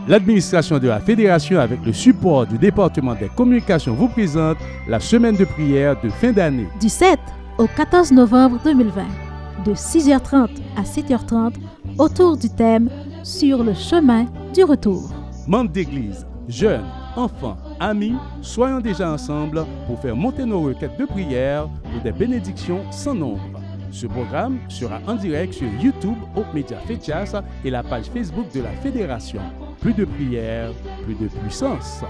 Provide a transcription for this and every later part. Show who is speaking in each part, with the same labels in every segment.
Speaker 1: L'administration de la Fédération avec le support du département des communications vous présente la semaine de prière de fin d'année.
Speaker 2: Du 7 au 14 novembre 2020, de 6h30 à 7h30, autour du thème « Sur le chemin du retour ».
Speaker 1: Membres d'église, jeunes, enfants, amis, soyons déjà ensemble pour faire monter nos requêtes de prière pour des bénédictions sans nombre. Ce programme sera en direct sur YouTube, Hope Media Fechas et la page Facebook de la Fédération. Plus de prière, plus de puissance.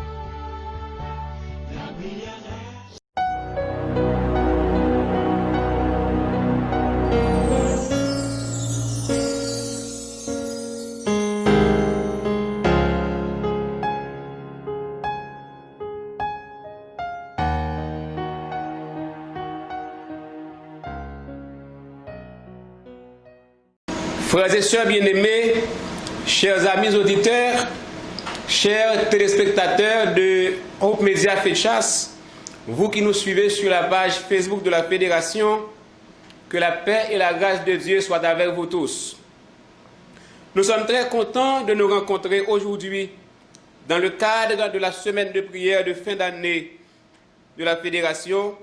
Speaker 3: Frères et sœurs bien-aimés, chers amis auditeurs, chers téléspectateurs de Hope Media Fechas, vous qui nous suivez sur la page Facebook de la Fédération, que la paix et la grâce de Dieu soient avec vous tous. Nous sommes très contents de nous rencontrer aujourd'hui dans le cadre de la semaine de prière de fin d'année de la Fédération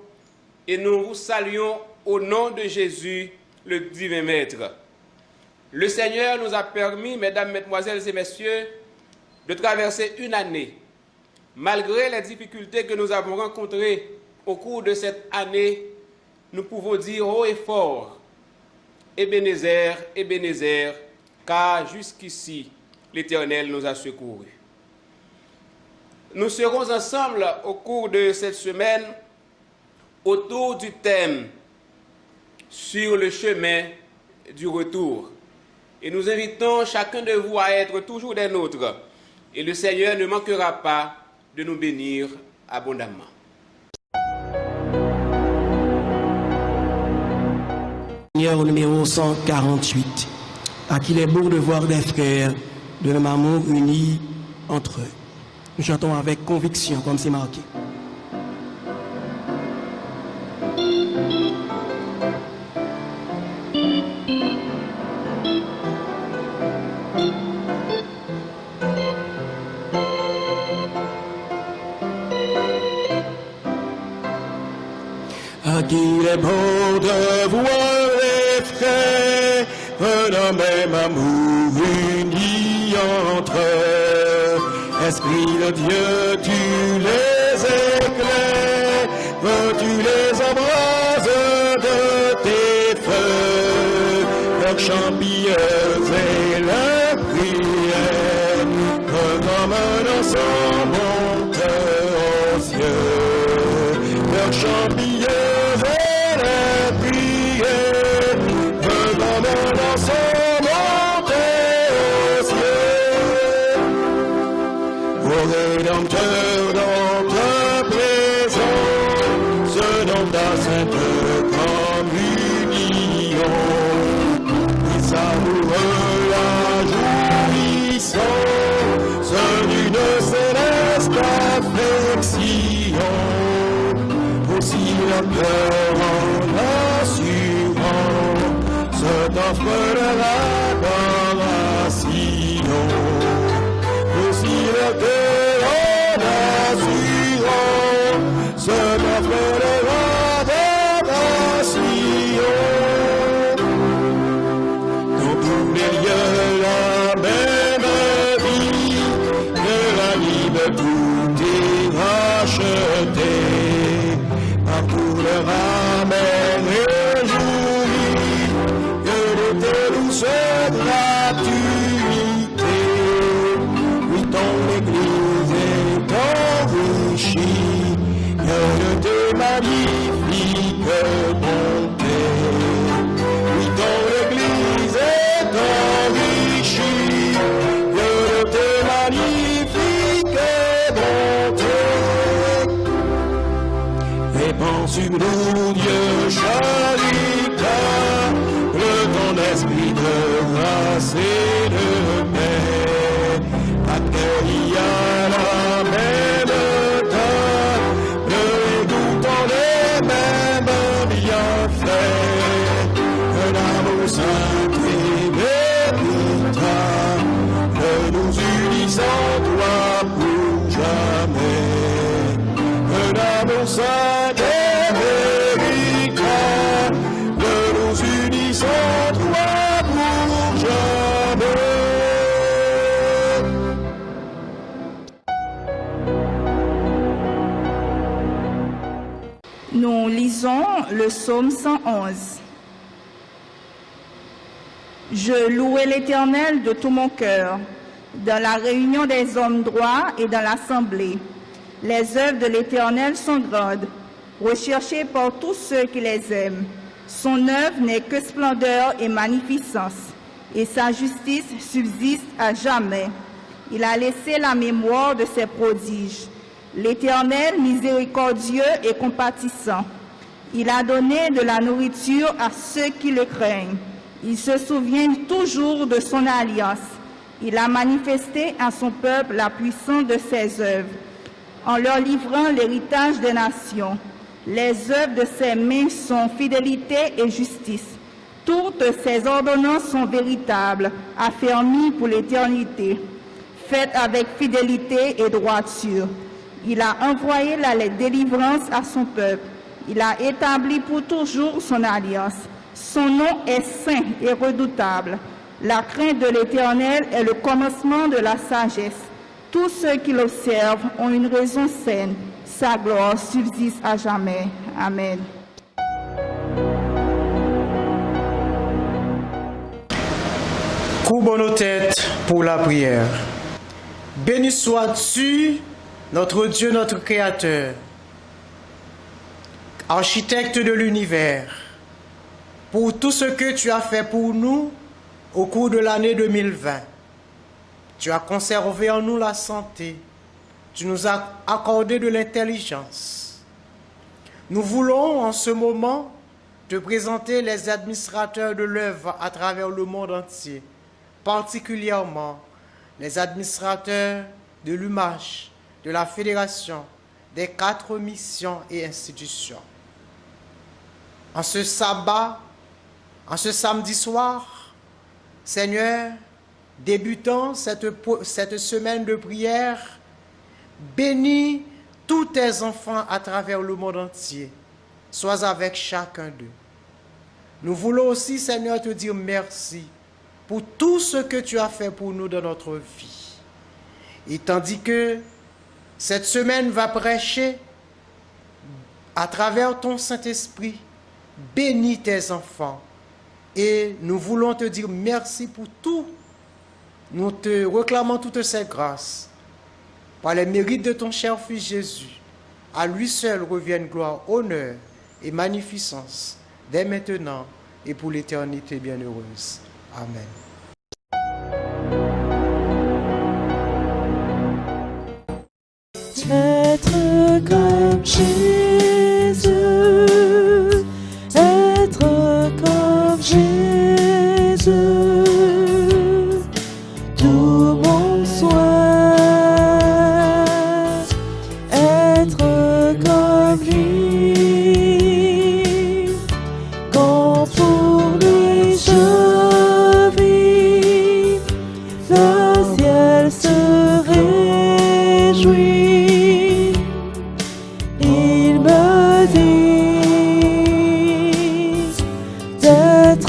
Speaker 3: et nous vous saluons au nom de Jésus, le divin Maître. Le Seigneur nous a permis, mesdames, mesdemoiselles et messieurs, de traverser une année. Malgré les difficultés que nous avons rencontrées au cours de cette année, nous pouvons dire haut et fort, Ebenezer, Ebenezer, car jusqu'ici, l'Éternel nous a secourus. Nous serons ensemble au cours de cette semaine autour du thème « Sur le chemin du retour ». Et nous invitons chacun de vous à être toujours des nôtres. Et le Seigneur ne manquera pas de nous bénir abondamment.
Speaker 4: Seigneur numéro 148, à qui il est bon de voir des frères de nos mamans unis entre eux. Nous chantons avec conviction, comme c'est marqué. À qui il est bon de voir les frères d'un même amour unis entre eux. Esprit de Dieu, tu les éclaires, tu les embrases de tes feux, leurs champilleuses et leurs prières, comme un ensemble monte aux cieux, leurs champilleuses. Rédempteur dans ta présence, dans ta sainte communion, qui savoureux la jouissance d'une céleste affection, aussi le cœur en assurance t'offre de l'adoration, aussi le cœur se m'offre de l'adoration. Dans tous les lieux, la même vie, de l'anime tout est racheté. Partout le ramène réjoui, que de tes douces gratuités. Oui, ton Église est enrichie de tes magnifiques bontés. Oui, ton Église est enrichie de tes magnifiques bontés. Répands sur nous, Dieu charitable, ton esprit de grâce et de paix. Accueillis à la même table, goûtant les mêmes bienfaits, un amour saint et véritable, que nous unissons
Speaker 5: le psaume 111. Je louerai l'Éternel de tout mon cœur, dans la réunion des hommes droits et dans l'assemblée. Les œuvres de l'Éternel sont grandes, recherchées par tous ceux qui les aiment. Son œuvre n'est que splendeur et magnificence, et sa justice subsiste à jamais. Il a laissé la mémoire de ses prodiges. L'Éternel miséricordieux et compatissant. Il a donné de la nourriture à ceux qui le craignent. Il se souvient toujours de son alliance. Il a manifesté à son peuple la puissance de ses œuvres, en leur livrant l'héritage des nations. Les œuvres de ses mains sont fidélité et justice. Toutes ses ordonnances sont véritables, affermies pour l'éternité, faites avec fidélité et droiture. Il a envoyé la délivrance à son peuple. Il a établi pour toujours son alliance. Son nom est saint et redoutable. La crainte de l'Éternel est le commencement de la sagesse. Tous ceux qui l'observent ont une raison saine. Sa gloire subsiste à jamais. Amen.
Speaker 6: Courbons nos têtes pour la prière. Béni sois-tu, notre Dieu, notre Créateur, architecte de l'univers, pour tout ce que tu as fait pour nous au cours de l'année 2020. Tu as conservé en nous la santé. Tu nous as accordé de l'intelligence. Nous voulons en ce moment te présenter les administrateurs de l'œuvre à travers le monde entier, particulièrement les administrateurs de l'UMACH, de la Fédération, des 4 missions et institutions. En ce sabbat, en ce samedi soir, Seigneur, débutant cette semaine de prière, bénis tous tes enfants à travers le monde entier. Sois avec chacun d'eux. Nous voulons aussi, Seigneur, te dire merci pour tout ce que tu as fait pour nous dans notre vie. Et tandis que cette semaine va prêcher à travers ton Saint-Esprit, bénis tes enfants. Et nous voulons te dire merci pour tout. Nous te réclamons toutes ces grâces. Par les mérites de ton cher Fils Jésus, à lui seul reviennent gloire, honneur et magnificence, dès maintenant et pour l'éternité bienheureuse. Amen.
Speaker 7: Être comme Jésus, être comme Jésus, tout mon souhait, être comme lui, quand pour lui je vis, le ciel se réjouit. Il me dit d'être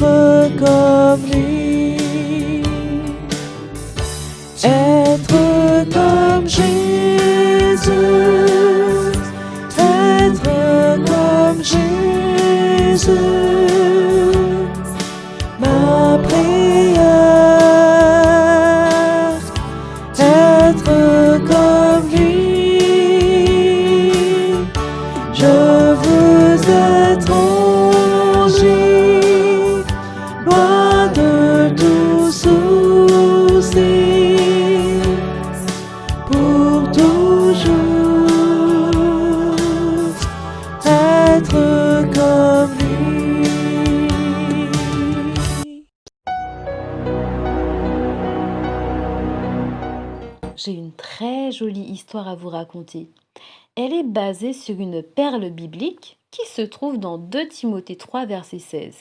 Speaker 7: comme lui, être comme Jésus, être comme Jésus, ma prière, être comme lui. Je veux être en Jésus, loin de tout souci, pour toujours être comme lui.
Speaker 8: J'ai une très jolie histoire à vous raconter. Elle est basée sur une perle biblique qui se trouve dans 2 Timothée 3, verset 16.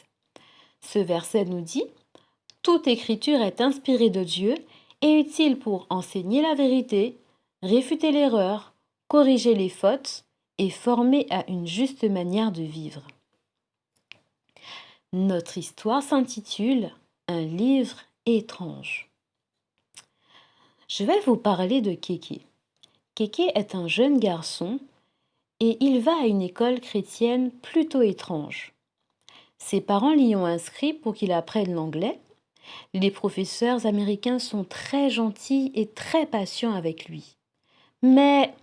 Speaker 8: Ce verset nous dit « Toute écriture est inspirée de Dieu et utile pour enseigner la vérité, réfuter l'erreur, corriger les fautes et former à une juste manière de vivre. » Notre histoire s'intitule « Un livre étrange ». Je vais vous parler de Kéké. Kéké est un jeune garçon et il va à une école chrétienne plutôt étrange. Ses parents l'y ont inscrit pour qu'il apprenne l'anglais. Les professeurs américains sont très gentils et très patients avec lui. Mais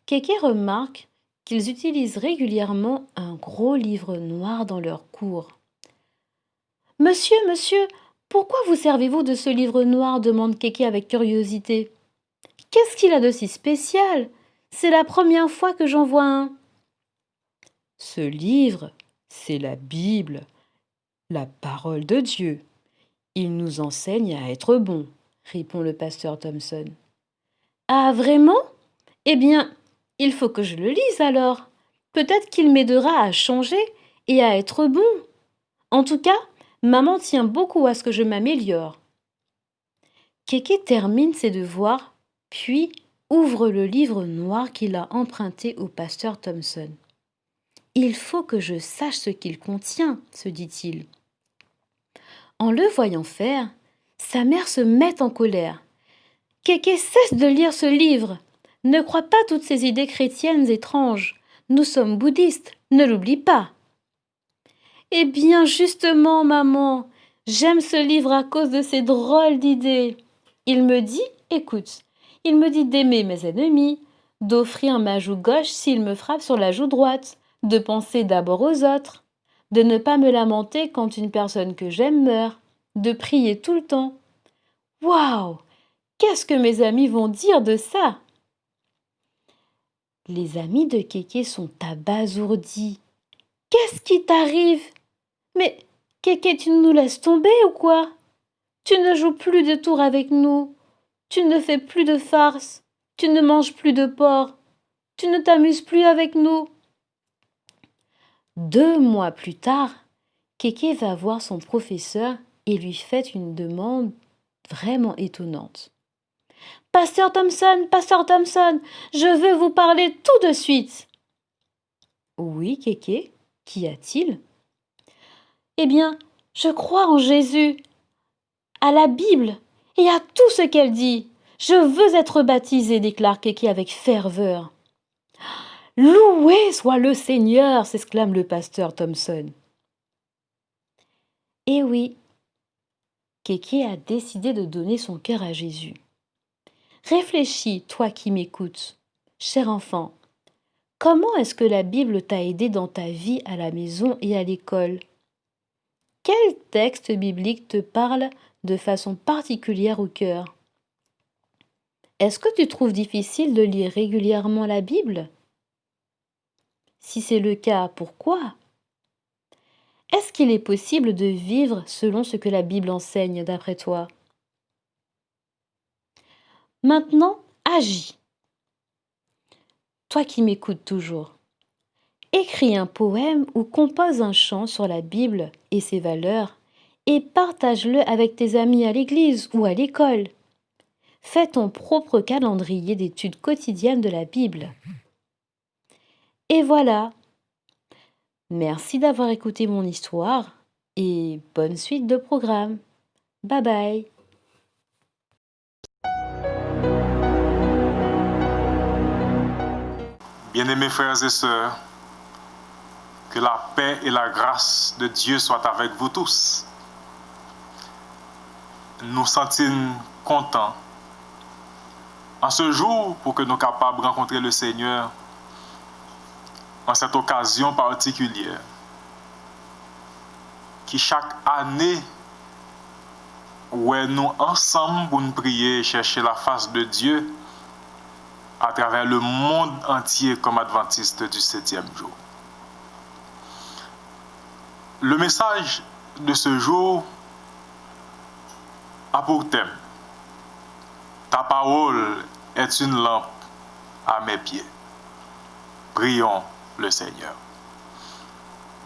Speaker 8: Kéké remarque qu'ils utilisent régulièrement un gros livre noir dans leurs cours. « Monsieur, monsieur, pourquoi vous servez-vous de ce livre noir ?» demande Kéké avec curiosité. « Qu'est-ce qu'il a de si spécial ? C'est la première fois que j'en vois un. » « Ce livre, c'est la Bible, la parole de Dieu. Il nous enseigne à être bons, » répond le pasteur Thompson. « Ah, vraiment ? Eh bien, il faut que je le lise alors. Peut-être qu'il m'aidera à changer et à être bon. En tout cas, maman tient beaucoup à ce que je m'améliore. » Kéké termine ses devoirs, puis ouvre le livre noir qu'il a emprunté au pasteur Thompson. « Il faut que je sache ce qu'il contient, » se dit-il. En le voyant faire, sa mère se met en colère. « Kéké, cesse de lire ce livre. Ne crois pas toutes ces idées chrétiennes étranges. Nous sommes bouddhistes, ne l'oublie pas. » « Eh bien, justement, maman, j'aime ce livre à cause de ses drôles d'idées. Il me dit, écoute, il me dit d'aimer mes ennemis, d'offrir ma joue gauche s'ils me frappent sur la joue droite, de penser d'abord aux autres, de ne pas me lamenter quand une personne que j'aime meurt, de prier tout le temps. Waouh! Qu'est-ce que mes amis vont dire de ça? » Les amis de Kéké sont abasourdis. « Qu'est-ce qui t'arrive? Mais Kéké, tu nous laisses tomber ou quoi? Tu ne joues plus de tours avec nous, tu ne fais plus de farces, tu ne manges plus de porc, tu ne t'amuses plus avec nous. » 2 mois plus tard, Kéké va voir son professeur et lui fait une demande vraiment étonnante. « Pasteur Thompson, je veux vous parler tout de suite. »« Oui, Kéké, qu'y a-t-il ? » ?»« Eh bien, je crois en Jésus, à la Bible et à tout ce qu'elle dit. Je veux être baptisé, déclare Kéké avec ferveur. « Loué soit le Seigneur !» s'exclame le pasteur Thompson. Eh oui, Kéké a décidé de donner son cœur à Jésus. Réfléchis, toi qui m'écoutes, cher enfant. Comment est-ce que la Bible t'a aidé dans ta vie à la maison et à l'école? Quel texte biblique te parle de façon particulière au cœur? Est-ce que tu trouves difficile de lire régulièrement la Bible? Si c'est le cas, pourquoi? Est-ce qu'il est possible de vivre selon ce que la Bible enseigne d'après toi? Maintenant, agis. Toi qui m'écoutes toujours, écris un poème ou compose un chant sur la Bible et ses valeurs et partage-le avec tes amis à l'église ou à l'école. Fais ton propre calendrier d'études quotidiennes de la Bible. Et voilà. Merci d'avoir écouté mon histoire et bonne suite de programme. Bye bye.
Speaker 9: Bien-aimés frères et sœurs, que la paix et la grâce de Dieu soient avec vous tous. Nous sentons contents en ce jour pour que nous soyons capables de rencontrer le Seigneur en cette occasion particulière qui chaque année où nous ensemble pour nous prier et chercher la face de Dieu à travers le monde entier comme adventistes du 7e jour. Le message de ce jour a pour thème: ta parole est une lampe à mes pieds. Prions le Seigneur.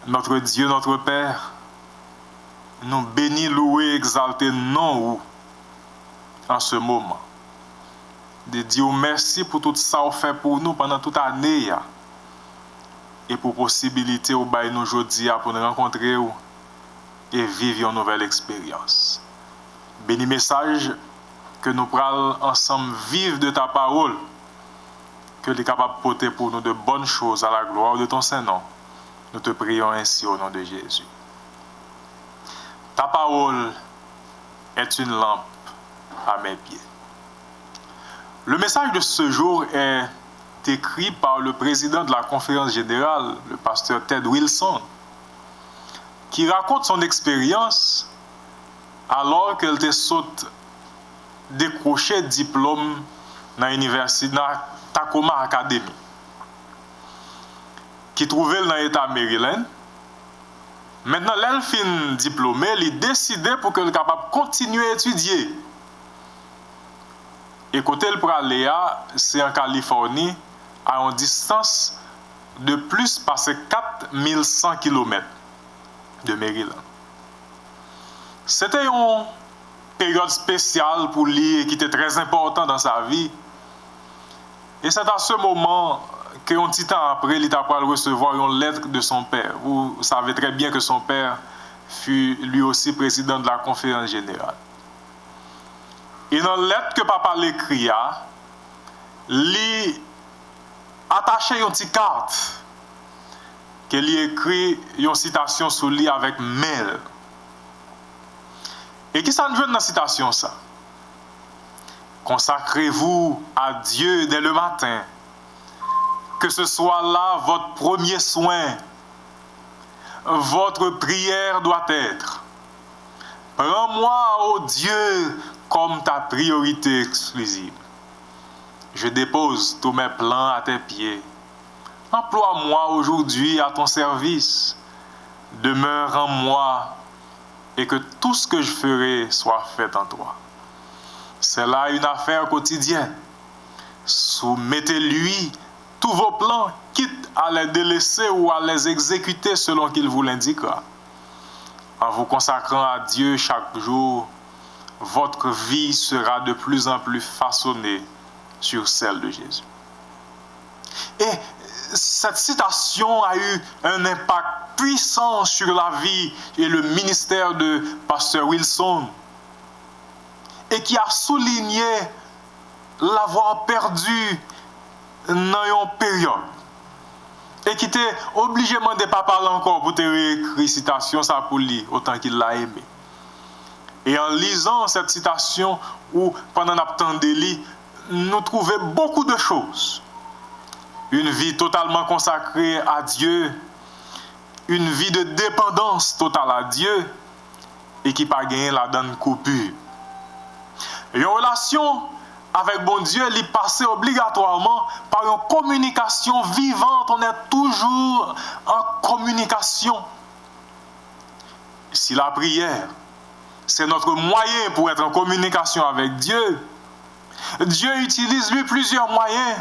Speaker 9: Notre Dieu, notre Père, nous bénis, louer, exalter non en ce moment. De dire merci pour tout ça qu'on fait pour nous pendant toute l'année et pour possibilité au bail nous aujourd'hui pour nous rencontrer et vivre une nouvelle expérience. Béni message que nous prenons ensemble vivre de ta parole, que tu es capable de porter pour nous de bonnes choses à la gloire de ton Saint-Nom. Nous te prions ainsi au nom de Jésus. Ta parole est une lampe à mes pieds. Le message de ce jour est écrit par le président de la conférence générale, le pasteur Ted Wilson, qui raconte son expérience alors qu'elle était saute décrocher diplôme dans l'université dans Tacoma Academy, qui trouvait dans l'État Maryland. Maintenant, elle fin diplômée, elle décidé pour qu'elle soit capable de continuer à étudier. Et côté le Praléa, c'est en Californie, à une distance de plus passer 4100 km de Maryland. C'était une période spéciale pour lui qui était très importante dans sa vie. Et c'est à ce moment qu'un petit temps après, il a recevoir une lettre de son père. Vous savez très bien que son père fut lui aussi président de la conférence générale. Et dans la lettre que papa l'écrit, il attaché une petite carte qu'il écrit une citation sous lui avec mail. Et qui ça nous joue dans la citation ça? Consacrez-vous à Dieu dès le matin. Que ce soit là votre premier soin. Votre prière doit être: prends-moi, ô Dieu, comme ta priorité exclusive. Je dépose tous mes plans à tes pieds. Emploie-moi aujourd'hui à ton service. Demeure en moi et que tout ce que je ferai soit fait en toi. C'est là une affaire quotidienne. Soumettez-lui tous vos plans, quitte à les délaisser ou à les exécuter selon qu'il vous l'indiquera. En vous consacrant à Dieu chaque jour, votre vie sera de plus en plus façonnée sur celle de Jésus. Et cette citation a eu un impact puissant sur la vie et le ministère de pasteur Wilson, et qui a souligné l'avoir perdu dans une période, et qui était obligé de demander papa encore pour te réécrire citation ça pour lui autant qu'il l'a aimé. Et en lisant cette citation, ou pendant l'attente nous trouvons beaucoup de choses. Une vie totalement consacrée à Dieu, une vie de dépendance totale à Dieu, et qui n'a pas gagné la donne coupure. Et une relation avec bon Dieu, elle est passée obligatoirement par une communication vivante. On est toujours en communication. Si la prière, c'est notre moyen pour être en communication avec Dieu, Dieu utilise lui plusieurs moyens.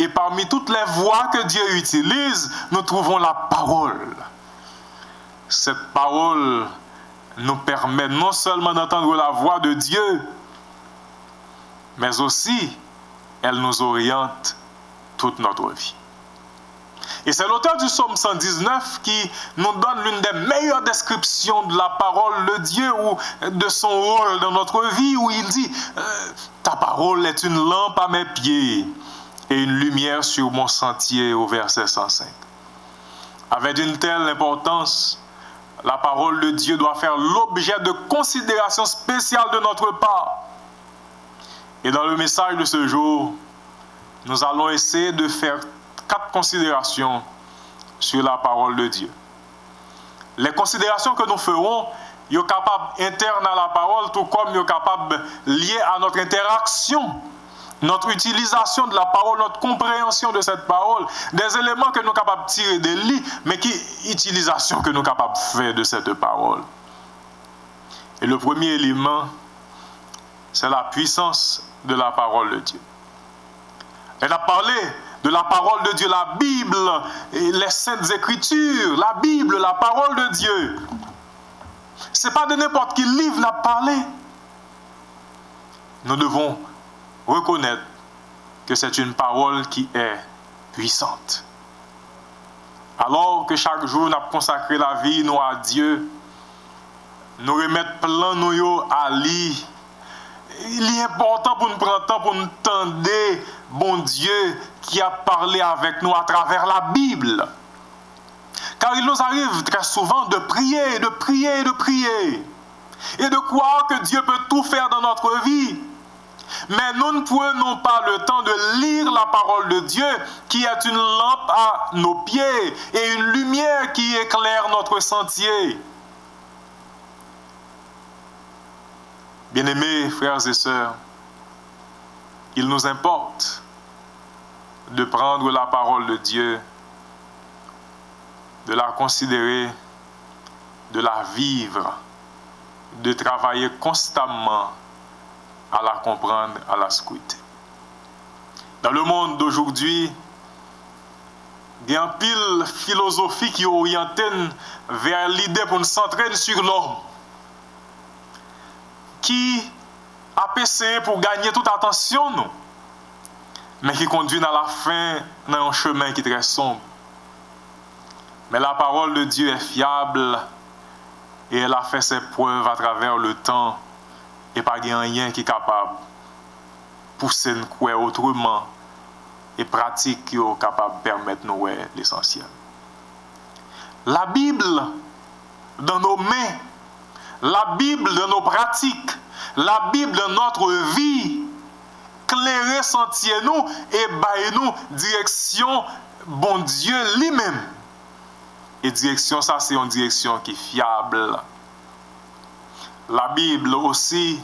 Speaker 9: Et parmi toutes les voies que Dieu utilise, nous trouvons la parole. Cette parole nous permet non seulement d'entendre la voix de Dieu, mais aussi elle nous oriente toute notre vie. Et c'est l'auteur du psaume 119 qui nous donne l'une des meilleures descriptions de la parole de Dieu ou de son rôle dans notre vie, où il dit « Ta parole est une lampe à mes pieds et une lumière sur mon sentier » au verset 105. Avec une telle importance, la parole de Dieu doit faire l'objet de considérations spéciales de notre part. Et dans le message de ce jour, nous allons essayer de faire 4 considérations sur la parole de Dieu. Les considérations que nous ferons, ils sont capables internes à la parole, tout comme ils sont capables liées à notre interaction, notre utilisation de la parole, notre compréhension de cette parole, des éléments que nous sommes capables de tirer de lui, mais qui utilisation que nous sommes capables de faire de cette parole. Et le premier élément, c'est la puissance de la parole de Dieu. Elle a parlé de la parole de Dieu, la Bible, et les Saintes Écritures, la Bible, la parole de Dieu. Ce n'est pas de n'importe quel livre n'a parlé. Nous devons reconnaître que c'est une parole qui est puissante. Alors que chaque jour nous consacrons la vie nous à Dieu, nous remettons plein nous à lui il est important pour nous prendre temps pour nous entendre bon Dieu qui a parlé avec nous à travers la Bible. Car il nous arrive très souvent de prier, de prier, de prier. Et de croire que Dieu peut tout faire dans notre vie. Mais nous ne prenons pas le temps de lire la parole de Dieu qui est une lampe à nos pieds et une lumière qui éclaire notre sentier. Bien-aimés frères et sœurs, il nous importe de prendre la parole de Dieu, de la considérer, de la vivre, de travailler constamment à la comprendre, à la scruter. Dans le monde d'aujourd'hui, il y a une pile philosophie qui est orientée vers l'idée pour nous centrer sur l'homme, qui a essayé pour gagner toute attention, nous, mais qui conduit à la fin dans un chemin qui est très sombre. Mais la parole de Dieu est fiable et elle a fait ses preuves à travers le temps et pas rien qui est capable de pousser nous croire autrement et pratique qui est capable de permettre nous l'essentiel. La Bible dans nos mains, la Bible dans nos pratiques, la Bible dans notre vie, clairer sentier nous et bailler nous direction bon Dieu lui-même. Et direction ça c'est une direction qui est fiable. La Bible aussi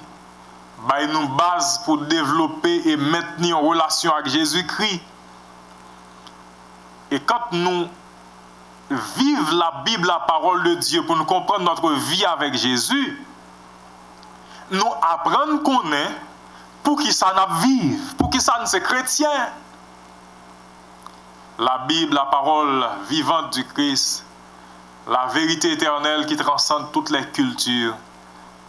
Speaker 9: baille nous base pour développer et maintenir une relation avec Jésus-Christ. Et quand nous vivons la Bible, la parole de Dieu, pour nous comprendre notre vie avec Jésus, nous apprenons qu'on est pour qui ça nous vive, pour qui ça nous est chrétien. La Bible, la parole vivante du Christ, la vérité éternelle qui transcende toutes les cultures,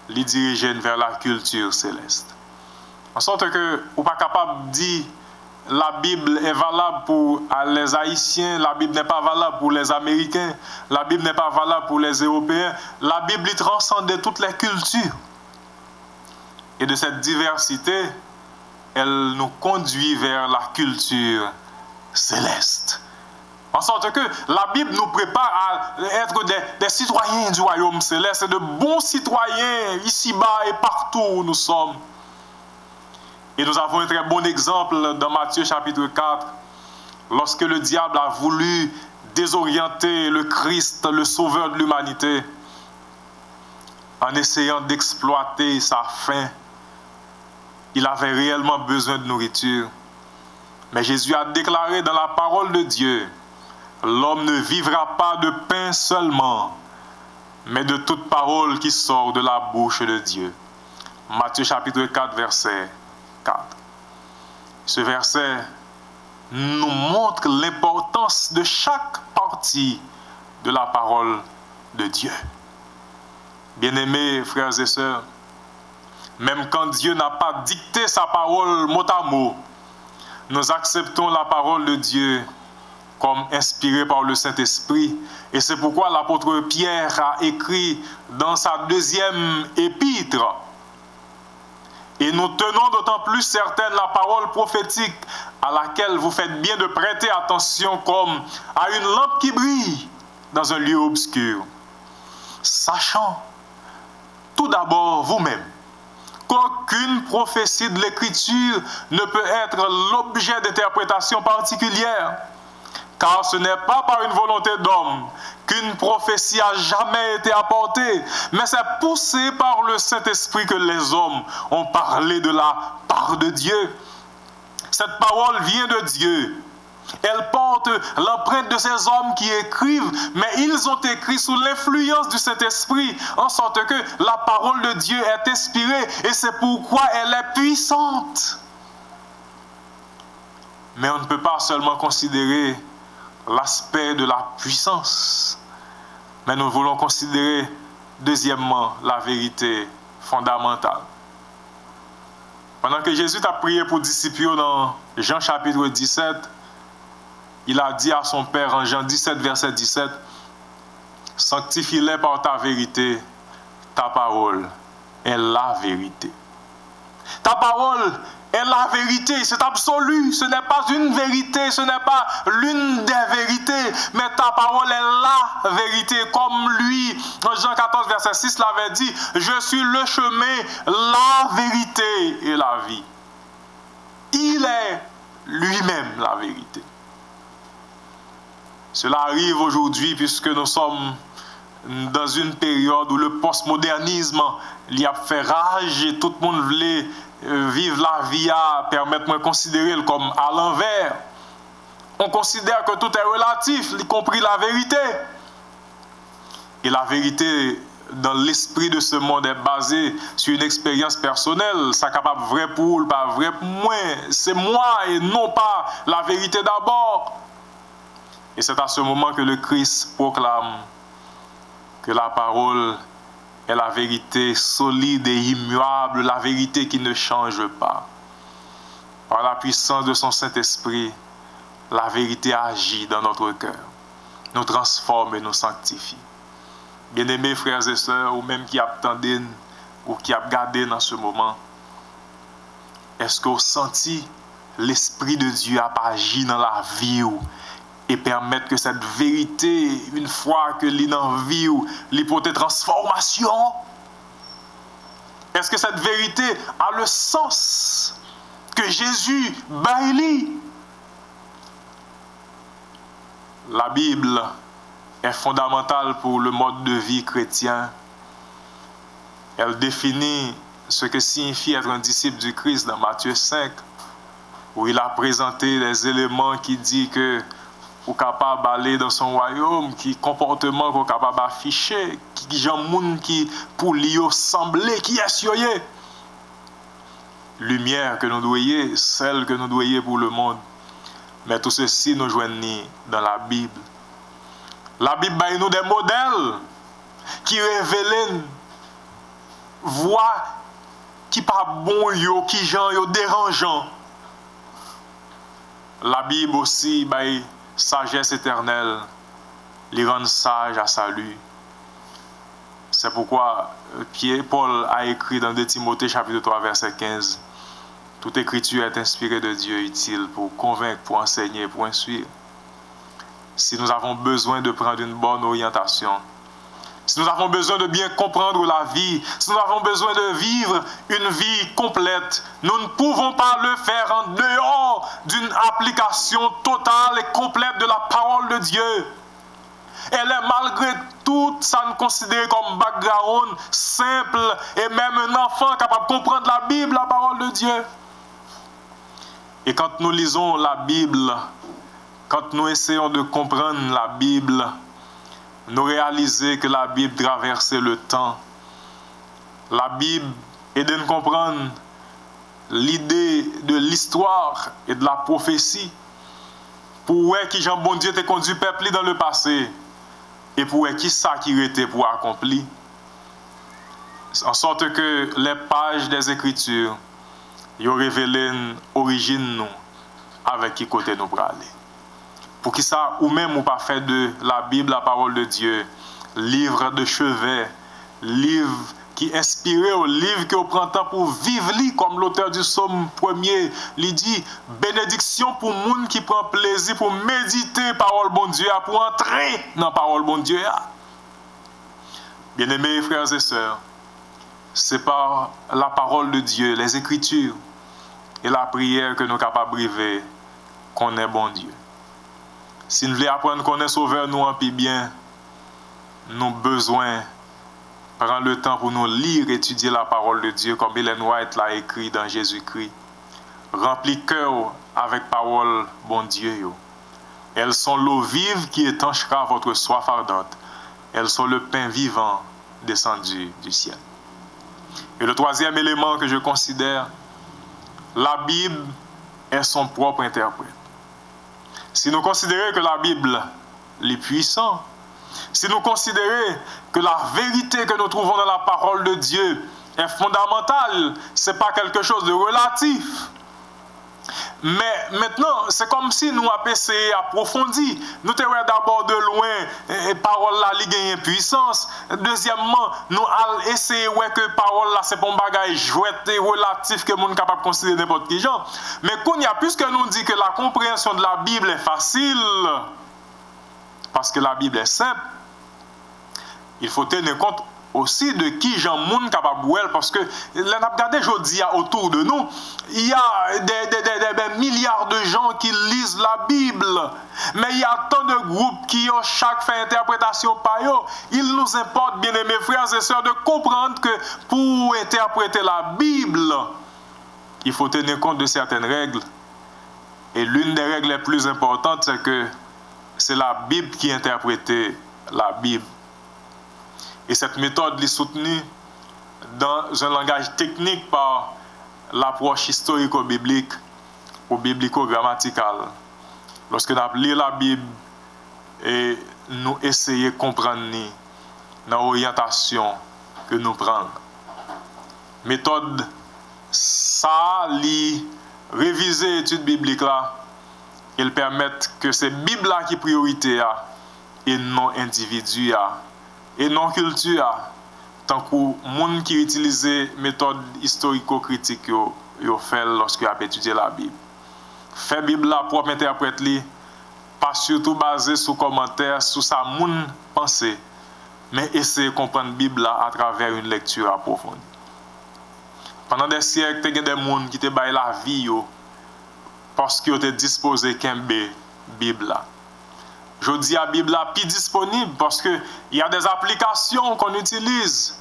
Speaker 9: les diriger vers la culture céleste. En sorte que, vous n'êtes pas capable de dire la Bible est valable pour les Haïtiens, la Bible n'est pas valable pour les Américains, la Bible n'est pas valable pour les Européens. La Bible transcende toutes les cultures. Et de cette diversité, elle nous conduit vers la culture céleste. En sorte que la Bible nous prépare à être des citoyens du royaume céleste, de bons citoyens ici-bas et partout où nous sommes. Et nous avons un très bon exemple dans Matthieu chapitre 4, lorsque le diable a voulu désorienter le Christ, le sauveur de l'humanité, en essayant d'exploiter sa faim. Il avait réellement besoin de nourriture. Mais Jésus a déclaré dans la parole de Dieu, l'homme ne vivra pas de pain seulement, mais de toute parole qui sort de la bouche de Dieu. Matthieu chapitre 4, verset 4. Ce verset nous montre l'importance de chaque partie de la parole de Dieu. Bien-aimés frères et sœurs, même quand Dieu n'a pas dicté sa parole mot à mot, nous acceptons la parole de Dieu comme inspirée par le Saint-Esprit. Et c'est pourquoi l'apôtre Pierre a écrit dans sa deuxième épître: et nous tenons d'autant plus certaine la parole prophétique à laquelle vous faites bien de prêter attention comme à une lampe qui brille dans un lieu obscur. Sachant tout d'abord vous-même qu'aucune prophétie de l'Écriture ne peut être l'objet d'interprétation particulière, car ce n'est pas par une volonté d'homme qu'une prophétie a jamais été apportée, mais c'est poussé par le Saint-Esprit que les hommes ont parlé de la part de Dieu. Cette parole vient de Dieu. Elle porte l'empreinte de ces hommes qui écrivent, mais ils ont écrit sous l'influence du Saint-Esprit, en sorte que la parole de Dieu est inspirée, et c'est pourquoi elle est puissante. Mais on ne peut pas seulement considérer l'aspect de la puissance, mais nous voulons considérer deuxièmement la vérité fondamentale. Pendant que Jésus a prié pour les disciples dans Jean chapitre 17, il a dit à son Père en Jean 17 verset 17, « Sanctifie-les par ta vérité, ta parole est la vérité. » Ta parole est la vérité, c'est absolu, ce n'est pas une vérité, ce n'est pas l'une des vérités, mais ta parole est la vérité, comme lui, dans Jean 14, verset 6, l'avait dit, je suis le chemin, la vérité et la vie. Il est lui-même la vérité. Cela arrive aujourd'hui puisque nous sommes dans une période où le postmodernisme il a fait rage et tout le monde voulait vivre la vie à permettre de considérer comme à l'envers. On considère que tout est relatif, y compris la vérité. Et la vérité dans l'esprit de ce monde est basée sur une expérience personnelle. Ça capable vrai pour ou pas vrai pour moi. C'est moi et non pas la vérité d'abord. Et c'est à ce moment que le Christ proclame que la parole est la vérité solide et immuable, la vérité qui ne change pas. Par la puissance de son Saint-Esprit, la vérité agit dans notre cœur, nous transforme et nous sanctifie. Bien-aimés frères et sœurs, ou même qui attendent ou qui ont gardé dans ce moment, est-ce que vous sentez l'Esprit de Dieu a agi dans la vie et permettre que cette vérité, une fois que l'il en vie ou l'hypothèse transformation, est-ce que cette vérité a le sens que Jésus baille? La Bible est fondamentale pour le mode de vie chrétien. Elle définit ce que signifie être un disciple du Christ dans Matthieu 5, où il a présenté les éléments qui disent que ou capable d'aller dans son royaume, qui comportement qu'on capable d'afficher, qui gens moun qui pour lui sembler qui est soyez. Lumière que nous doyons, celle que nous doyons pour le monde. Mais tout ceci nous joignons dans la Bible. La Bible baille nous des modèles qui révèlent voix qui pas bon yo, qui gens yo dérangeant. La Bible aussi baille sagesse éternelle, les rendre sages à salut. C'est pourquoi Paul a écrit dans 2 Timothée chapitre 3 verset 15, toute écriture est inspirée de Dieu, utile pour convaincre, pour enseigner, pour instruire. Si nous avons besoin de prendre une bonne orientation, si nous avons besoin de bien comprendre la vie, si nous avons besoin de vivre une vie complète, nous ne pouvons pas le faire en dehors d'une application totale et complète de la parole de Dieu. Elle est malgré tout, ça nous considère comme background simple et même un enfant capable de comprendre la Bible, la parole de Dieu. Et quand nous lisons la Bible, quand nous essayons de comprendre la Bible, nous réalisons que la Bible traverse le temps. La Bible aide à nous comprendre l'idée de l'histoire et de la prophétie. Pour voir qui Jean bon Dieu t'a conduit peuple dans le passé et pour voir qui ça qui était pour accomplir. En sorte que les pages des Écritures y ont révélé l'origine nous avec qui côté nous pour aller. Pour qui ça, ou même ou pas fait de la Bible, la parole de Dieu, livre de chevet, livre qui inspiré au livre que vous prenez temps pour vivre, comme l'auteur du psaume 1er, il dit, bénédiction pour le monde qui prend plaisir pour méditer parole bon Dieu, pour entrer dans parole bon Dieu. Bien-aimés frères et sœurs, c'est par la parole de Dieu, les Écritures et la prière que nous sommes capables de briver qu'on est bon Dieu. Si nous voulons apprendre qu'on est sauveur, nous en plus bien, nous avons besoin de prendre le temps pour nous lire, étudier la parole de Dieu, comme Ellen White l'a écrit dans Jésus-Christ. Remplis le cœur avec parole, bon Dieu. Elles sont l'eau vive qui étanchera votre soif ardente. Elles sont le pain vivant descendu du ciel. Et le troisième élément que je considère, la Bible est son propre interprète. Si nous considérons que la Bible est puissante, si nous considérons que la vérité que nous trouvons dans la parole de Dieu est fondamentale, ce n'est pas quelque chose de relatif. Mais maintenant, c'est comme si nous avons essayé d'approfondir. Nous avons d'abord de loin, parole là, il gagne puissance. Deuxièmement, nous avons essayé que parole là, c'est pas un bagage jouet et relatif que nous sommes capables de considérer n'importe quel genre. Mais puisque nous dit que la compréhension de la Bible est facile, parce que la Bible est simple, il faut tenir compte aussi de qui Jean moun capable parce que là n'a regardé aujourd'hui autour de nous, il y a des milliards de gens qui lisent la Bible, mais il y a tant de groupes qui ont chaque fait interprétation par eux. Il nous importe, bien aimés frères et sœurs, de comprendre que pour interpréter la Bible, il faut tenir compte de certaines règles. Et l'une des règles les plus importantes, c'est que c'est la Bible qui interprète la Bible. Et cette méthode est soutenue dans un langage technique par l'approche historico-biblique ou biblico-grammaticale. Lorsque nous lisons la Bible et nous essayons de comprendre dans l'orientation que nous prenons. Méthode, ça, réviser l'étude biblique là, elle permet que c'est la Bible là qui est priorité et non individu et non culture, tant que les gens qui utilisent la méthode historico-critique yo fait lorsque vous étudiez la Bible. Fait Bible la propre interprète li, pas surtout basé sur commentaires, sur sa moun pensée, mais essayer de comprendre la Bible là à travers une lecture approfondie. Pendant des siècles, il y a des gens qui te baillent la vie parce qu'ils étaient disposés à la Bible là. Je dis la Bible là plus disponible parce que il y a des applications qu'on utilise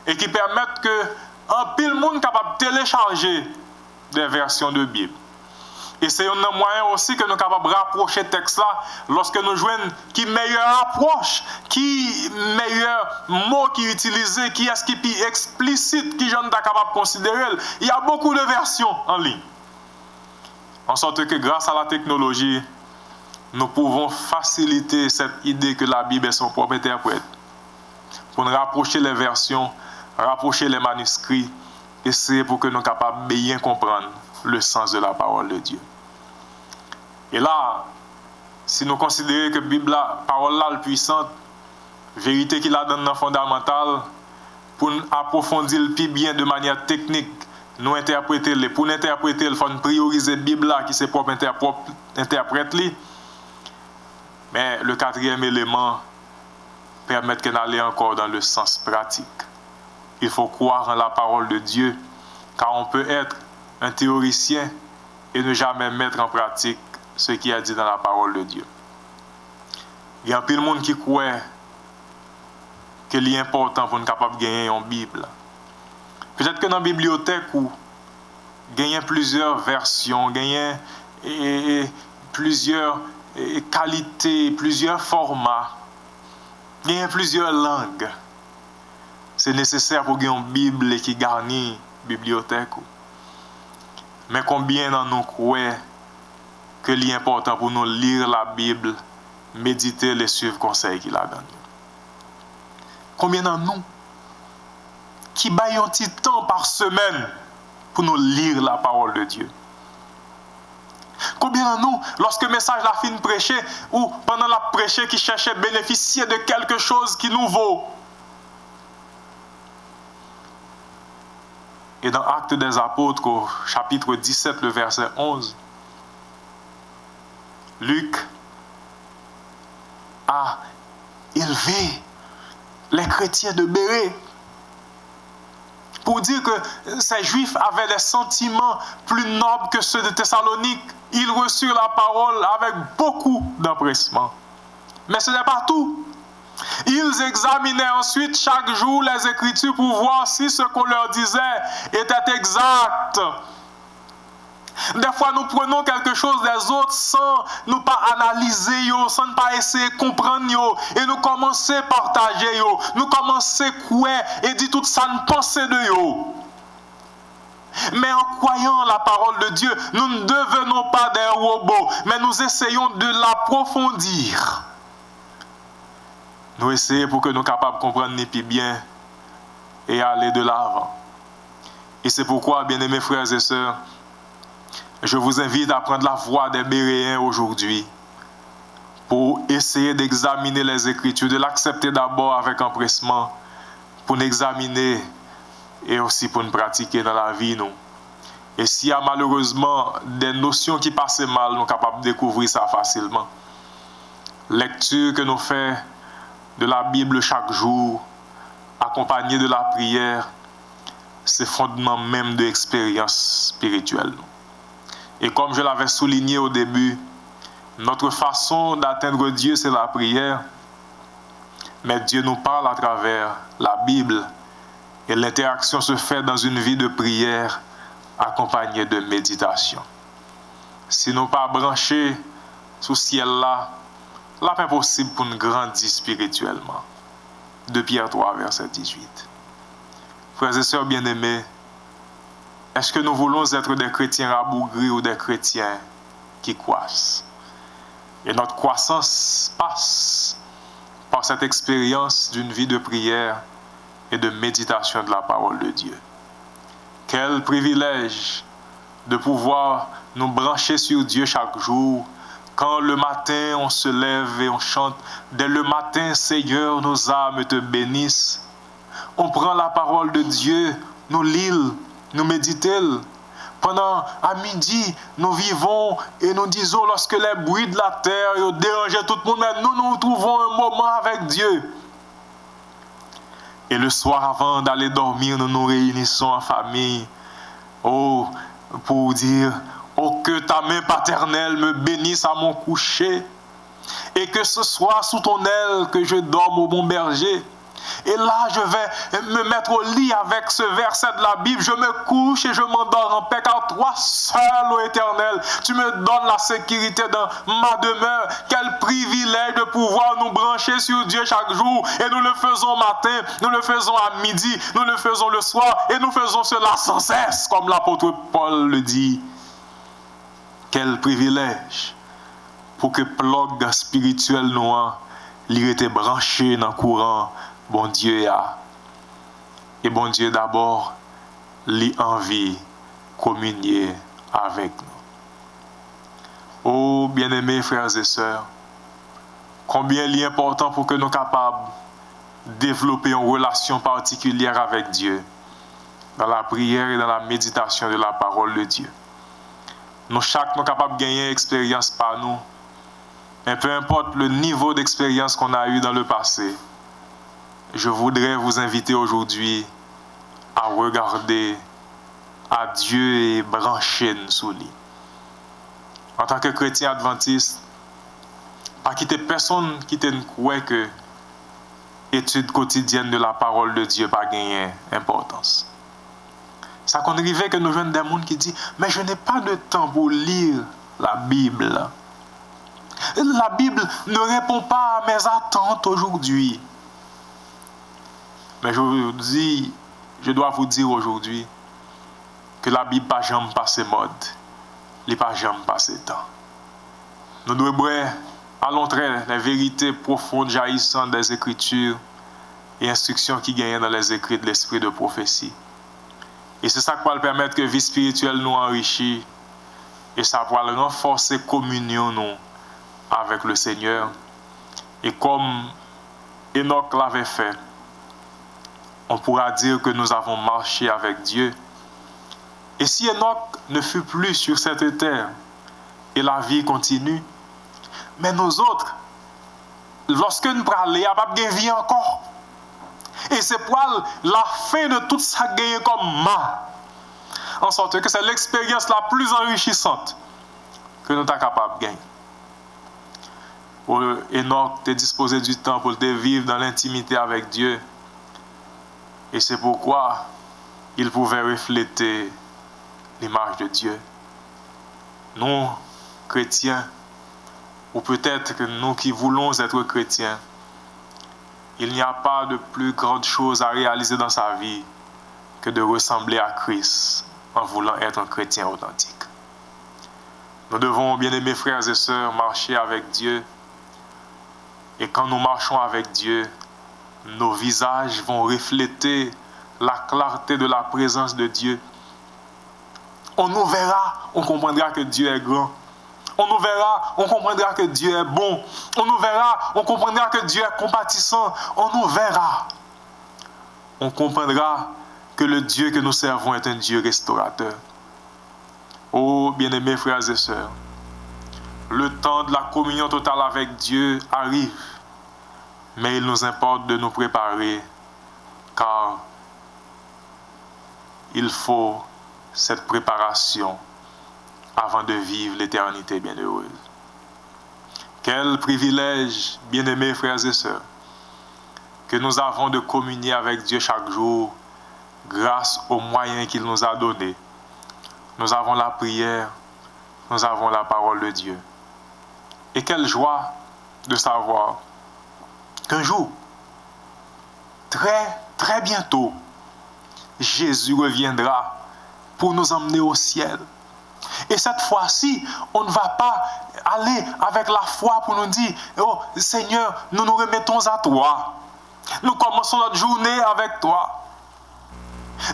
Speaker 9: et qui permettent que un pile monde capable de télécharger des versions de Bible. Et c'est un moyen aussi que nous sommes capables de rapprocher le texte là lorsque nous jouons qui meilleure approche, qui meilleur mot qui utilisé, qui est-ce qui est plus explicite, qui j'en est capable de considérer. Il y a beaucoup de versions en ligne. En sorte que grâce à la technologie, nous pouvons faciliter cette idée que la Bible est son propre interprète. Pour nous rapprocher les versions, rapprocher les manuscrits, et c'est pour que nous soyons capables de bien comprendre le sens de la parole de Dieu. Et là, si nous considérons que la Bible, la parole là, est puissante, vérité qu'il a dans le fondamental, pour nous approfondir le plus bien de manière technique, nous interpréter, pour nous interpréter, il faut prioriser la Bible là, qui est propre interprète. Mais le quatrième élément permet qu'on aille encore dans le sens pratique. Il faut croire en la parole de Dieu, car on peut être un théoricien et ne jamais mettre en pratique ce qui est dit dans la parole de Dieu. Il y a plein de monde qui croit que c'est important pour nous capable de gagner une Bible. Peut-être que dans la bibliothèque, il y a plusieurs versions, il y a plusieurs qualités, plusieurs formats, il y a plusieurs langues. C'est nécessaire pour gagner une Bible qui garnit la bibliothèque. Mais combien d'entre nous croient que c'est important pour nous lire la Bible, méditer et suivre les conseils qu'il a donnés? Combien d'entre nous qui baillent un petit temps par semaine pour nous lire la parole de Dieu? Combien de nous, lorsque le message la fin prêcher, ou pendant la prêcher, qui cherchait à bénéficier de quelque chose qui nous vaut? Et dans Actes des Apôtres, au chapitre 17, le verset 11, Luc a élevé les chrétiens de Bérée pour dire que ces Juifs avaient des sentiments plus nobles que ceux de Thessalonique. Ils reçurent la parole avec beaucoup d'empressement. Mais ce n'est pas tout. Ils examinaient ensuite chaque jour les Écritures pour voir si ce qu'on leur disait était exact. Des fois, nous prenons quelque chose des autres sans nous pas analyser, sans ne pas essayer de comprendre, et nous commençons à partager, nous commençons à croire et dire tout ça nous pensons de yo. Mais en croyant la parole de Dieu, nous ne devenons pas des robots, mais nous essayons de l'approfondir. Nous essayons pour que nous soyons capables de comprendre les plus bien et aller de l'avant. Et c'est pourquoi, bien-aimés frères et sœurs, je vous invite à prendre la voie des Béréens aujourd'hui pour essayer d'examiner les Écritures, de l'accepter d'abord avec empressement, pour l'examiner et aussi pour nous pratiquer dans la vie, nous. Et s'il y a malheureusement des notions qui passent mal, nous sommes capables de découvrir ça facilement. Lecture que nous faisons de la Bible chaque jour, accompagnée de la prière, c'est fondement même de l'expérience spirituelle. Et comme je l'avais souligné au début, notre façon d'atteindre Dieu, c'est la prière. Mais Dieu nous parle à travers la Bible. Et l'interaction se fait dans une vie de prière accompagnée de méditation. Si nous ne pas branchés sous ce ciel-là, là, c'est impossible pour nous grandir spirituellement. 2 Pierre 3, verset 18. Frères et sœurs bien-aimés, est-ce que nous voulons être des chrétiens rabougris ou des chrétiens qui croissent? Et notre croissance passe par cette expérience d'une vie de prière et de méditation de la parole de Dieu. Quel privilège de pouvoir nous brancher sur Dieu chaque jour. Quand le matin on se lève et on chante, dès le matin, Seigneur, nos âmes te bénissent. On prend la parole de Dieu, nous lisons, nous méditons. Pendant à midi, nous vivons et nous disons lorsque les bruits de la terre dérangeaient tout le monde, mais nous nous trouvons un moment avec Dieu. Et le soir avant d'aller dormir, nous nous réunissons en famille. Oh, pour dire, oh que ta main paternelle me bénisse à mon coucher. Et que ce soit sous ton aile que je dorme au bon berger. Et là, je vais me mettre au lit avec ce verset de la Bible. Je me couche et je m'endors en paix, car toi seul, ô Éternel, tu me donnes la sécurité dans ma demeure. Quel privilège de pouvoir nous brancher sur Dieu chaque jour. Et nous le faisons matin, nous le faisons à midi, nous le faisons le soir, et nous faisons cela sans cesse, comme l'apôtre Paul le dit. Quel privilège pour que plug spirituel noir, il était branché dans le courant. Bon Dieu a. Et bon Dieu d'abord, lui envie communier avec nous. Oh, bien-aimés frères et sœurs, combien il est important pour que nous soyons capables de développer une relation particulière avec Dieu, dans la prière et dans la méditation de la parole de Dieu. Nous chaque sommes capables de gagner une expérience par nous, mais peu importe le niveau d'expérience qu'on a eu dans le passé, je voudrais vous inviter aujourd'hui à regarder à Dieu et brancher sous lui. En tant que chrétien adventiste, pas quitter personne qui te croit que l'étude quotidienne de la parole de Dieu pas gagné importance. Ça qu'on arrive que nous jeunes des gens qui disent mais je n'ai pas de temps pour lire la Bible. La Bible ne répond pas à mes attentes aujourd'hui. Mais je dois vous dire aujourd'hui que la Bible n'a jamais passé mode. Elle n'a pas jamais passé temps. Nous devons à l'entrée les vérités profondes jaillissant des Écritures et instructions qui gagnent dans les écrits de l'esprit de prophétie. Et c'est ça qui va permettre que la vie spirituelle nous enrichisse et ça va renforcer la communion nous avec le Seigneur. Et comme Enoch l'avait fait, on pourra dire que nous avons marché avec Dieu. Et si Enoch ne fut plus sur cette terre et la vie continue, mais nous autres, lorsque nous parlons, il n'y a pas de vie encore. Et c'est pour la fin de tout ça gagné comme ma. En sorte que c'est l'expérience la plus enrichissante que nous sommes capables de gagner. Enoch était disposé du temps pour vivre dans l'intimité avec Dieu. Et c'est pourquoi il pouvait refléter l'image de Dieu. Nous, chrétiens, ou peut-être que nous qui voulons être chrétiens, il n'y a pas de plus grande chose à réaliser dans sa vie que de ressembler à Christ en voulant être un chrétien authentique. Nous devons, bien-aimés frères et sœurs, marcher avec Dieu. Et quand nous marchons avec Dieu, nos visages vont refléter la clarté de la présence de Dieu. on nous verra, on comprendra que Dieu est grand. On nous verra, on comprendra que Dieu est bon. On nous verra, on comprendra que Dieu est compatissant. On nous verra. On comprendra que le Dieu que nous servons est un Dieu restaurateur. Oh, bien-aimés frères et sœurs, le temps de la communion totale avec Dieu arrive, mais il nous importe de nous préparer, car il faut cette préparation avant de vivre l'éternité bienheureuse. Quel privilège, bien-aimés frères et sœurs, que nous avons de communier avec Dieu chaque jour grâce aux moyens qu'il nous a donnés. Nous avons la prière, nous avons la parole de Dieu. Et quelle joie de savoir qu'un jour, très bientôt, Jésus reviendra pour nous emmener au ciel. Et cette fois-ci, on ne va pas aller avec la foi pour nous dire « Oh Seigneur, nous nous remettons à toi. Nous commençons notre journée avec toi. »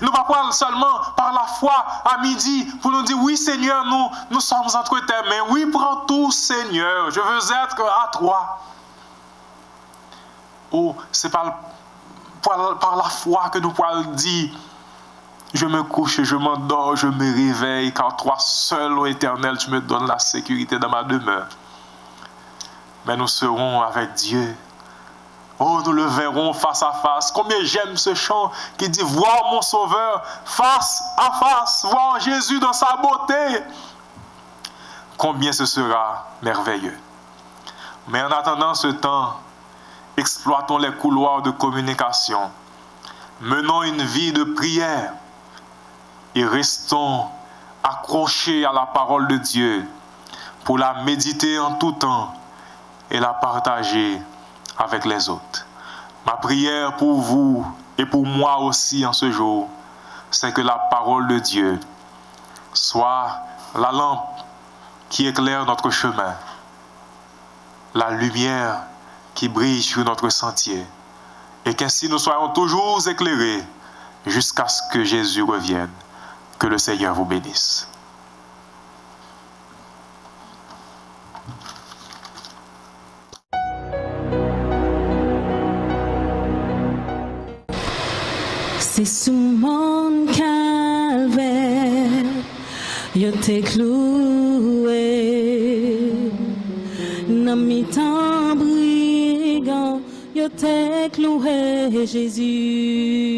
Speaker 9: Nous ne va pas seulement par la foi à midi pour nous dire « Oui Seigneur, nous sommes entre tes mains. Oui, prends tout Seigneur, je veux être à toi. » Oh, c'est par la foi que nous pouvons dire « Je me couche, je m'endors, je me réveille, car toi seul, ô Éternel, tu me donnes la sécurité dans ma demeure. » Mais nous serons avec Dieu. Oh, nous le verrons face à face. Combien j'aime ce chant qui dit « Voir mon Sauveur face à face, voir Jésus dans sa beauté. » Combien ce sera merveilleux. Mais en attendant ce temps, exploitons les couloirs de communication. Menons une vie de prière. Et restons accrochés à la parole de Dieu pour la méditer en tout temps et la partager avec les autres. Ma prière pour vous et pour moi aussi en ce jour, c'est que la parole de Dieu soit la lampe qui éclaire notre chemin, la lumière qui brille sur notre sentier, et qu'ainsi nous soyons toujours éclairés jusqu'à ce que Jésus revienne. Que le Seigneur vous bénisse.
Speaker 7: C'est sous mon calvaire, yo t'ai cloué. Dans mes temps brigand, yo t'ai cloué, Jésus.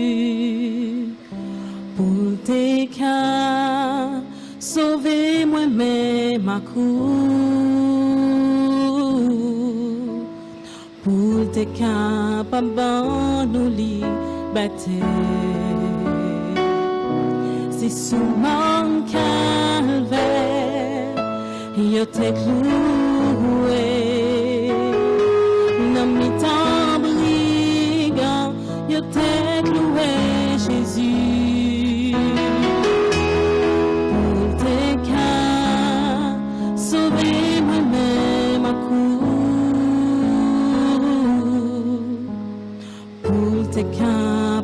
Speaker 7: Pour tes cas, sauver moi-même ma cour. Pour tes cas, pas nous liberté. C'est sous mon calvaire, yo t'ai cloué. Dans mes temps brigand, yo t'ai cloué, Jésus.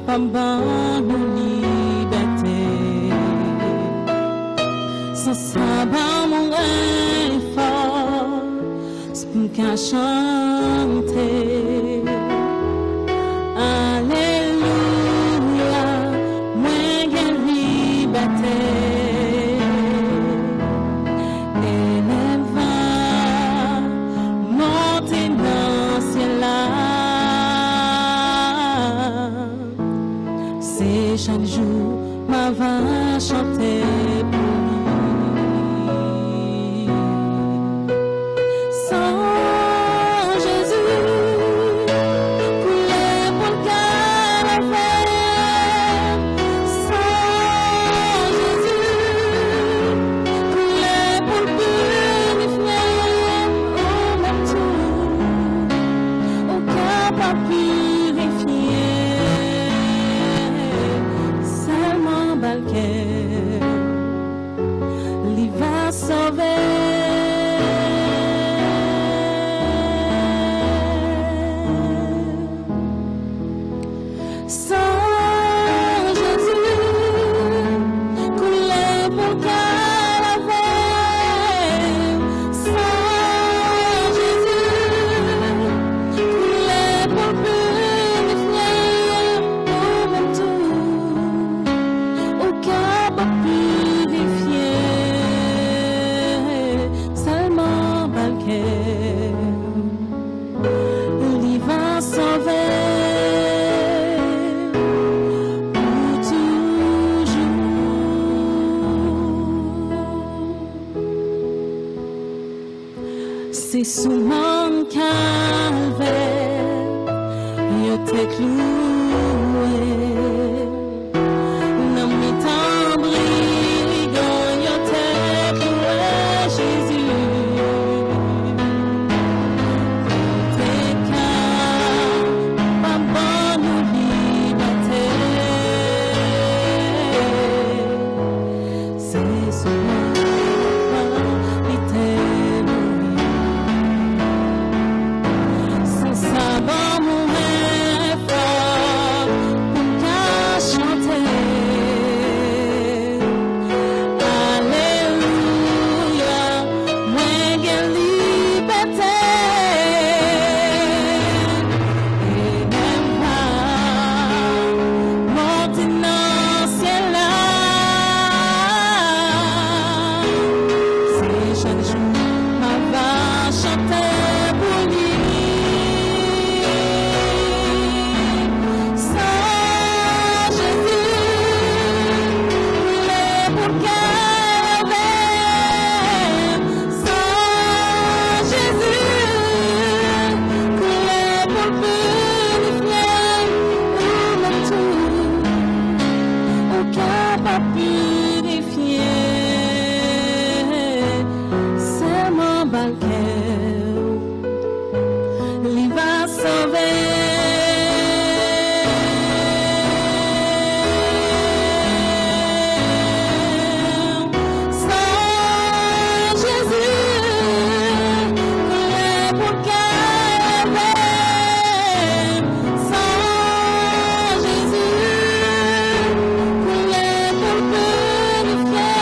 Speaker 7: Nous liberté. Sans savoir mon effort, c'est pour qu'à chanter. Alléluia, moi j'ai liberté. Elle va monter dans le ciel là. C'est chaque jour ma va chanter pour lui. Sans Jésus, couler pour le calvaire. Sans Jésus, couler pour le purifier. Oh mon tout, au cœur pas purifié. Il va sauver. Sans Jésus, couler pour C'est sous mon calvaire, yo t'ai cloué. Dans mes temps brigand, yo t'ai cloué, Jésus. T'es calme, pas bon nous liberté. C'est sous mon calvaire, il t'est mouru. Sans savoir mon effort pour qu'à chanter. Alléluia, moi j'ai liberté. Et même pas monter dans le ciel là. C'est chaque jour ma va chanter pour lui. Sans Jésus, couler pour Calvaire. Sans Jésus, couler pour purifier. Pour le tout, aucun pas purifier. C'est mon banquet, il va sauver. Sans Jésus, couler pour Calvaire. Sans Jésus, couler pour purifier.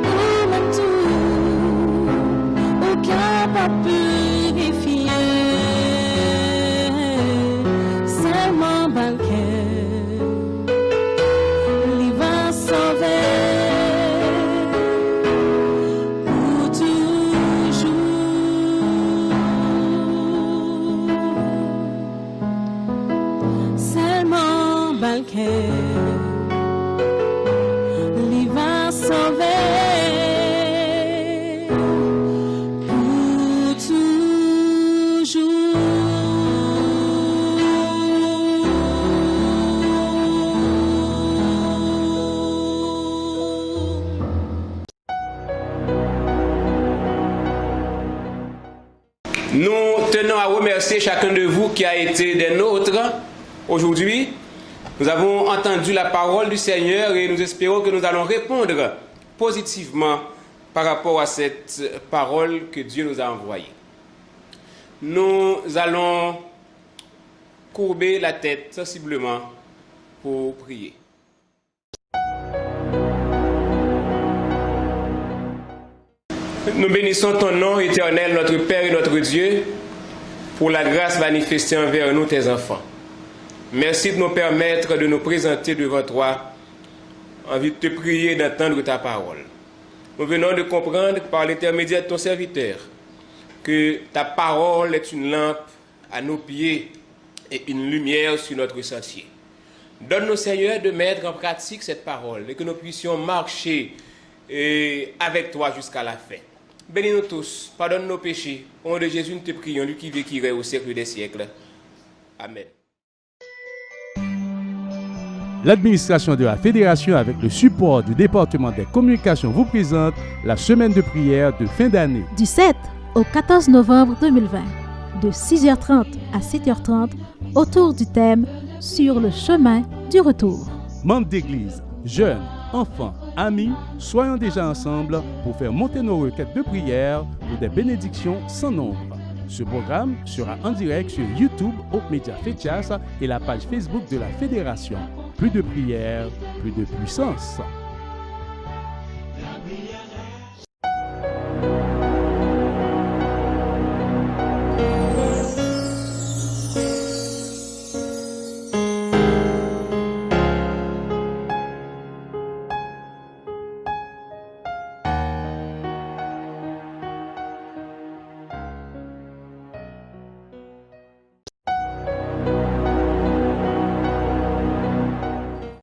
Speaker 7: Pour le tout, aucun pas purifié. C'est mon banquet, il va sauver pour toujours. C'est mon banquet, il va sauver pour toujours.
Speaker 3: Nous tenons à remercier chacun de vous qui a été des nôtres aujourd'hui. Nous avons entendu la parole du Seigneur et nous espérons que nous allons répondre positivement par rapport à cette parole que Dieu nous a envoyée. Nous allons courber la tête sensiblement pour prier. Nous bénissons ton nom éternel, notre Père et notre Dieu, pour la grâce manifestée envers nous, tes enfants. Merci de nous permettre de nous présenter devant toi, envie de te prier, d'entendre ta parole. Nous venons de comprendre par l'intermédiaire de ton serviteur que ta parole est une lampe à nos pieds et une lumière sur notre sentier. Donne-nous, Seigneur, de mettre en pratique cette parole et que nous puissions marcher avec toi jusqu'à la fin. Bénis-nous tous, pardonne nos péchés. Au nom de Jésus, nous te prions, lui qui vit, qui règne au siècle des siècles. Amen.
Speaker 1: L'administration de la Fédération, avec le support du département des communications, vous présente la semaine de prière de fin d'année.
Speaker 2: Du 7 au 14 novembre 2020, de 6h30 à 7h30, autour du thème « Sur le chemin du retour ».
Speaker 1: Membres d'église, jeunes, enfants, amis, soyons déjà ensemble pour faire monter nos requêtes de prière pour des bénédictions sans nombre. Ce programme sera en direct sur YouTube, Hope Media Fetias et la page Facebook de la Fédération. Plus de prière, plus de puissance.